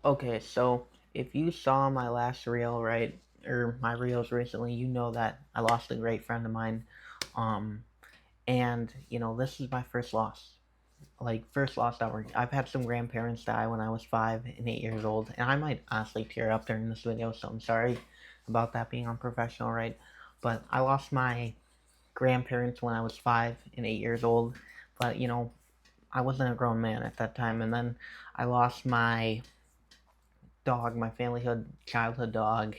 Okay, so if you saw my last reel, right, or my reels recently, you know that I lost a great friend of mine. Um, and this is my first loss. Like first loss ever. I've had some grandparents die when I was 5 and 8 years old, and I might honestly tear up during this video, so I'm sorry about that being unprofessional, right? But I lost my grandparents when I was 5 and 8 years old, but I wasn't a grown man at that time, and then I lost my dog, my childhood dog,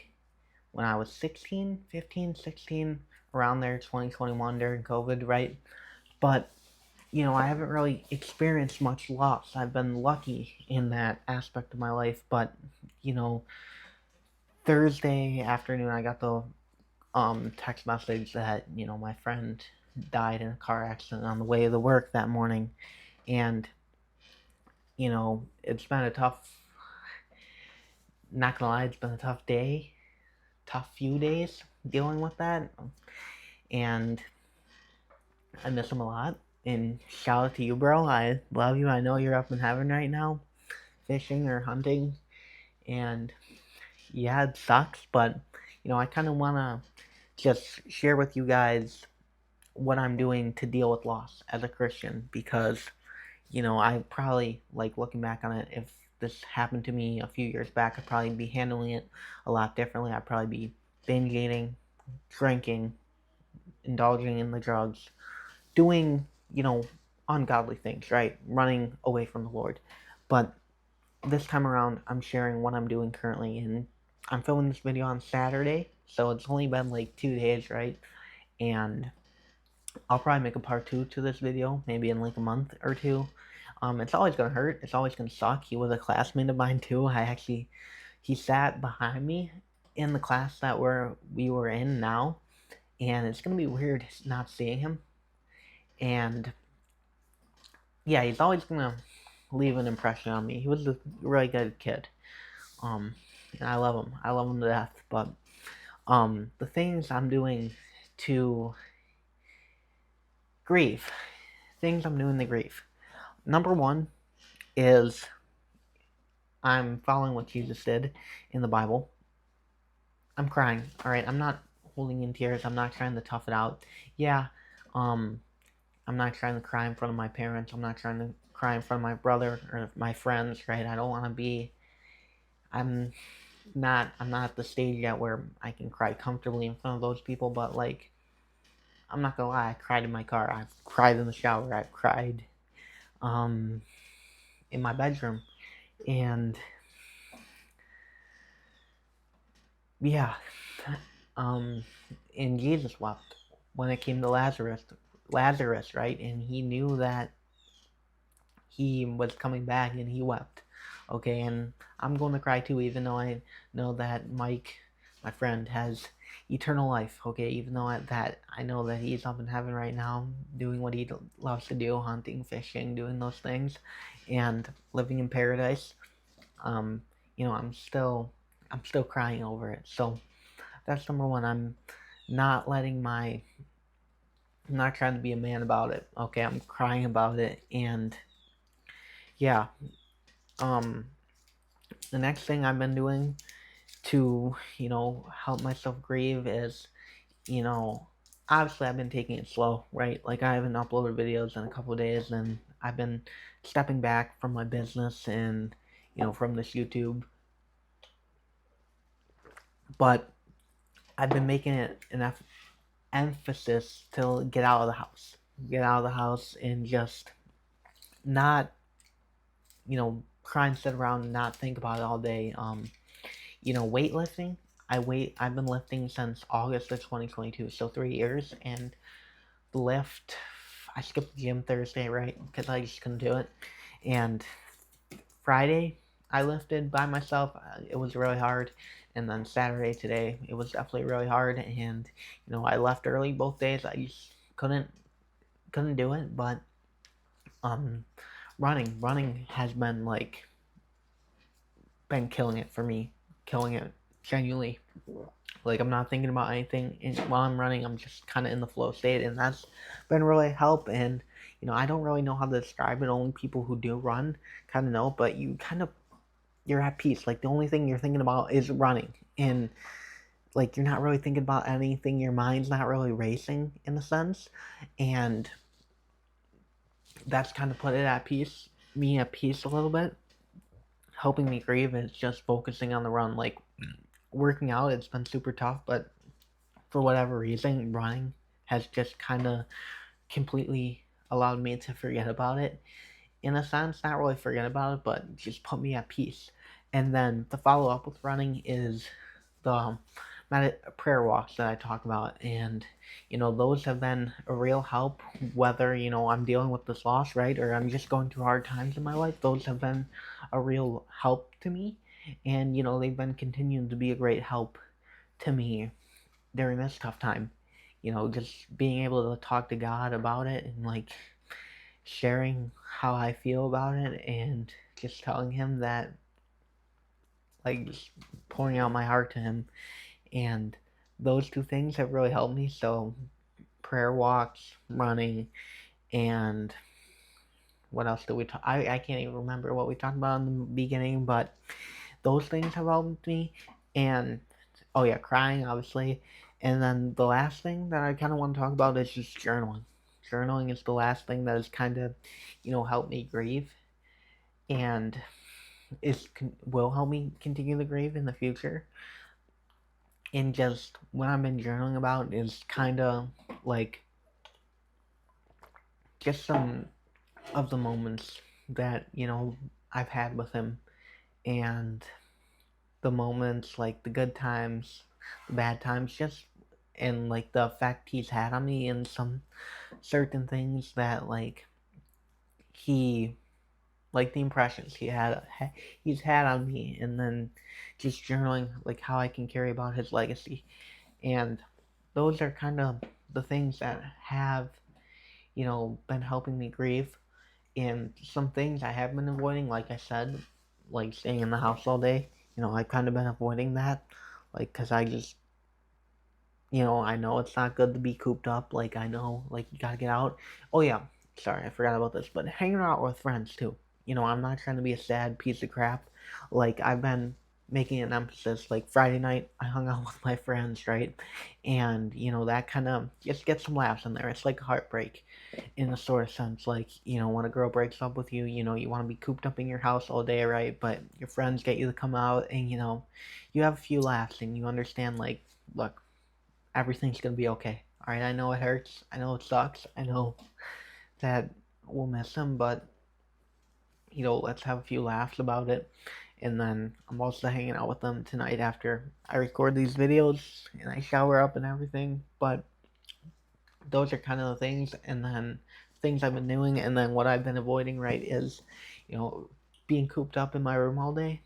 when I was 16, 15, 16, around there, 2021 during COVID, right? But, I haven't really experienced much loss. I've been lucky in that aspect of my life, but, you know, Thursday afternoon I got the text message that, my friend died in a car accident on the way to work that morning. And, it's been a tough, not gonna lie, it's been a tough day, tough few days dealing with that. And I miss him a lot. And shout out to you, bro. I love you. I know you're up in heaven right now, fishing or hunting. And yeah, it sucks, but I kind of want to just share with you guys what I'm doing to deal with loss as a Christian because, I probably, like looking back on it, if this happened to me a few years back, I'd probably be handling it a lot differently. I'd probably be binge eating, drinking, indulging in the drugs, doing, ungodly things, right? Running away from the Lord. But this time around, I'm sharing what I'm doing currently, and I'm filming this video on Saturday, so it's only been like 2 days, right? And I'll probably make a part two to this video, maybe in like a month or two. It's always gonna hurt. It's always gonna suck. He was a classmate of mine too. He sat behind me in the class that we were in now, and it's gonna be weird not seeing him. And yeah, he's always gonna leave an impression on me. He was a really good kid. And I love him. I love him to death. But the things I'm doing to grieve, things I'm doing to grieve. Number one is I'm following what Jesus did in the Bible. I'm crying. All right, I'm not holding in tears. I'm not trying to tough it out. Yeah, um, I'm not trying to cry in front of my parents. I'm not trying to cry in front of my brother or my friends. Right? I don't want to be. I'm I'm not at the stage yet where I can cry comfortably in front of those people, but like I'm not gonna lie, I cried in my car, I've cried in the shower, I've cried um in my bedroom. And yeah, um and Jesus wept when it came to Lazarus, right? And he knew that he was coming back and he wept. Okay, and I'm going to cry too, even though I know that Mike, my friend, has eternal life. Okay, even though I know that he's up in heaven right now, doing what he loves to do, hunting, fishing, doing those things, and living in paradise. Um, I'm still crying over it. So that's number one. Not letting my, I'm not trying to be a man about it. Okay, I'm crying about it, and yeah. Um, the next thing I've been doing to, help myself grieve is, you know, obviously I've been taking it slow, right? Like I haven't uploaded videos in a couple of days, and I've been stepping back from my business and, from this YouTube. But I've been making it an emphasis to get out of the house. Get out of the house and just not, try and sit around and not think about it all day. Weightlifting. I've been lifting since August of 2022, so 3 years. And the lift, I skipped the gym Thursday, right? Because I just couldn't do it. And Friday, I lifted by myself. It was really hard. And then Saturday today, it was definitely really hard. And I left early both days. I just couldn't do it. But um, running has been killing it for me, killing it genuinely. Like I'm not thinking about anything while I'm running. I'm just kind of in the flow state, and that's been really help. And I don't really know how to describe it. Only people who do run kind of know, but you kind of you're at peace. Like the only thing you're thinking about is running, and like you're not really thinking about anything. Your mind's not really racing in a sense, and that's kind of put it at peace, me at peace a little bit. Helping me grieve is just focusing on the run. Like working out, it's been super tough, but for whatever reason, running has just kind of completely allowed me to forget about it. In a sense, not really forget about it, but just put me at peace. And then the follow up with running is the prayer walks that I talk about, and those have been a real help. Whether I'm dealing with this loss, right, or I'm just going through hard times in my life, those have been a real help to me, and they've been continuing to be a great help to me during this tough time. Just being able to talk to God about it and like sharing how I feel about it, and just telling him that, like, just pouring out my heart to him. And those two things have really helped me. So prayer walks, running, and what else did we talk? I can't even remember what we talked about in the beginning, but those things have helped me. And oh yeah, crying obviously. And then the last thing that I kind of want to talk about is just journaling. Journaling is the last thing that has kind of helped me grieve, and will help me continue to grieve in the future. And just what I've been journaling about is kind of like just some of the moments that I've had with him, and the moments, like the good times, the bad times, just and like the effect he's had on me, and some certain things that like he like the impressions he's had on me, and then just journaling like how I can carry about his legacy. And those are kind of the things that have been helping me grieve. And some things I have been avoiding, like I said, like staying in the house all day. I've kind of been avoiding that, like, because I just, I know it's not good to be cooped up. Like, I know, like, you gotta get out. Oh, yeah, sorry, I forgot about this, but hanging out with friends, too. I'm not trying to be a sad piece of crap. Like, I've been making an emphasis. Like, Friday night, I hung out with my friends, right? And, that kind of just gets some laughs in there. It's like a heartbreak in a sort of sense. Like, when a girl breaks up with you, you want to be cooped up in your house all day, right? But your friends get you to come out, and, you have a few laughs, and you understand, like, look, everything's gonna be okay. All right, I know it hurts. I know it sucks. I know that we'll miss him, but let's have a few laughs about it. And then I'm also hanging out with them tonight after I record these videos and I shower up and everything. But those are kind of the things. And then things I've been doing, and then what I've been avoiding, right, is being cooped up in my room all day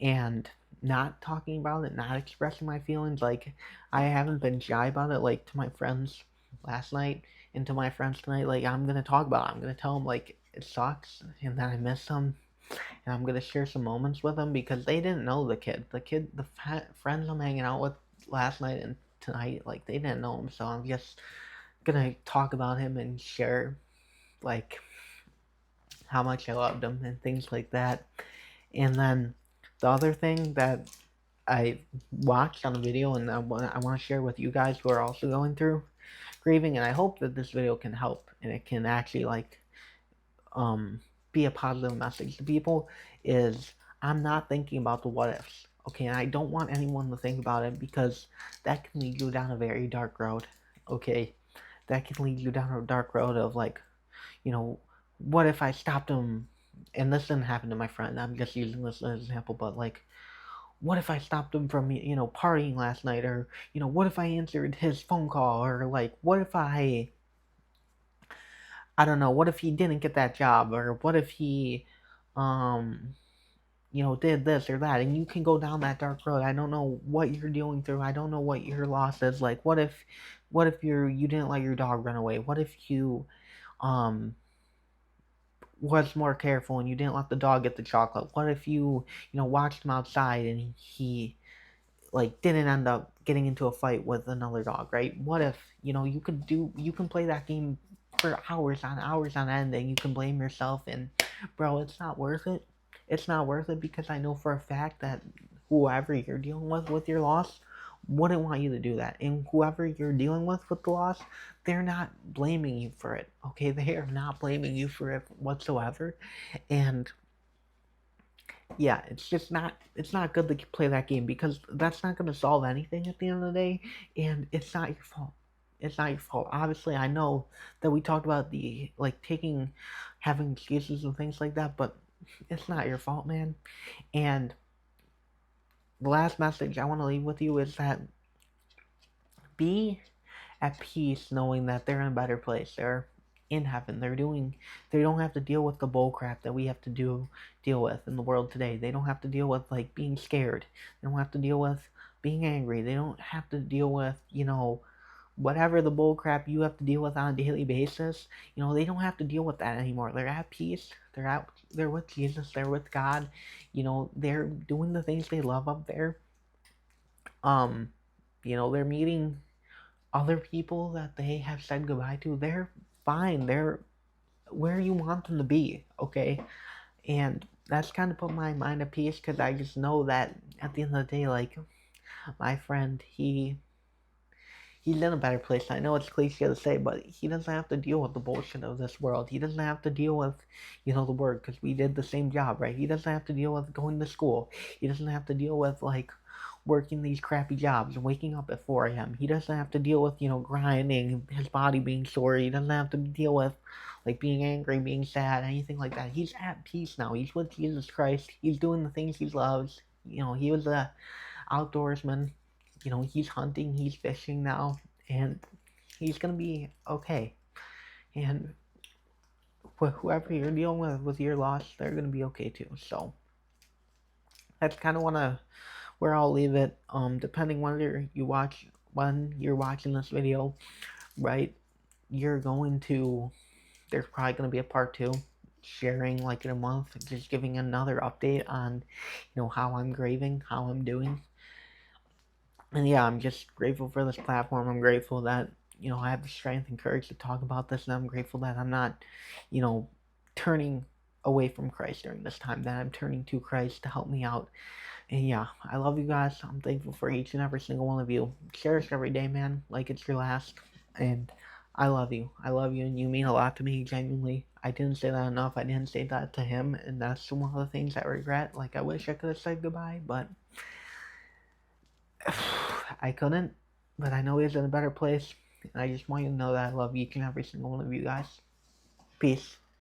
and not talking about it, not expressing my feelings. Like, I haven't been shy about it, like, to my friends last night and to my friends tonight. Like, I'm gonna talk about it. I'm gonna tell them, like, it sucks and that I miss them, and I'm gonna share some moments with them, because they didn't know the friends I'm hanging out with last night and tonight, like, they didn't know him. So I'm just gonna talk about him and share, like, how much I loved him and things like that. And then the other thing that I watched on the video, and I want to share with you guys who are also going through grieving, and I hope that this video can help and it can actually like be a positive message to people, is I'm not thinking about the what ifs. Okay, and I don't want anyone to think about it, because that can lead you down a very dark road. Okay, that can lead you down a dark road of like, what if I stopped him? And this didn't happen to my friend. I'm just using this as an example, but like, what if I stopped him from, partying last night? Or, what if I answered his phone call? Or, like, what if I don't know, what if he didn't get that job? Or what if he, um, did this or that? And you can go down that dark road. I don't know what you're dealing through. I don't know what your loss is. Like, what if you didn't let your dog run away? What if you, um, was more careful and you didn't let the dog get the chocolate? What if you watched him outside and he like didn't end up getting into a fight with another dog, right? What if you can play that game for hours on end, and you can blame yourself, and bro, it's not worth it. it's not worth it, because I know for a fact that whoever you're dealing with your loss wouldn't want you to do that. And whoever you're dealing with the loss, they're not blaming you for it. Okay, they are not blaming you for it whatsoever. And yeah, it's not good to play that game, because that's not going to solve anything at the end of the day, and it's not your fault. It's not your fault. Obviously, I know that we talked about the like taking having excuses and things like that, but it's not your fault, man. And the last message I want to leave with you is that be at peace knowing that they're in a better place. They're in heaven. They don't have to deal with the bull crap that we have to deal with in the world today. They don't have to deal with like being scared. They don't have to deal with being angry. They don't have to deal with, whatever the bull crap you have to deal with on a daily basis. They don't have to deal with that anymore. They're at peace. They're with Jesus. They're with God. They're doing the things they love up there. Um, they're meeting other people that they have said goodbye to. They're fine. They're where you want them to be, okay? And that's kind of put my mind at peace, because I just know that at the end of the day, like, my friend, he's in a better place. I know it's cliche to say, but he doesn't have to deal with the bullshit of this world. He doesn't have to deal with, the work, because we did the same job, right? He doesn't have to deal with going to school. He doesn't have to deal with, like, working these crappy jobs and waking up at 4 a.m. He doesn't have to deal with, grinding, his body being sore. He doesn't have to deal with, like, being angry, being sad, anything like that. He's at peace now. He's with Jesus Christ. He's doing the things he loves. He was a outdoorsman. He's hunting, he's fishing now, and he's gonna be okay. And whoever you're dealing with your loss, they're gonna be okay too. So that's kind of where I'll leave it. Depending when you're watching this video, right? You're going to There's probably gonna be a part two, sharing like in a month, just giving another update on, how I'm grieving, how I'm doing. And yeah, I'm just grateful for this platform. I'm grateful that, I have the strength and courage to talk about this. And I'm grateful that I'm not, you know, turning away from Christ during this time, that I'm turning to Christ to help me out. And yeah, I love you guys. I'm thankful for each and every single one of you. Cherish every day, man, like it's your last. And I love you. I love you, and you mean a lot to me, genuinely. I didn't say that enough. I didn't say that to him, and that's one of the things I regret. Like, I wish I could have said goodbye, but I couldn't, but I know he's in a better place. And I just want you to know that I love each and every single one of you guys. Peace.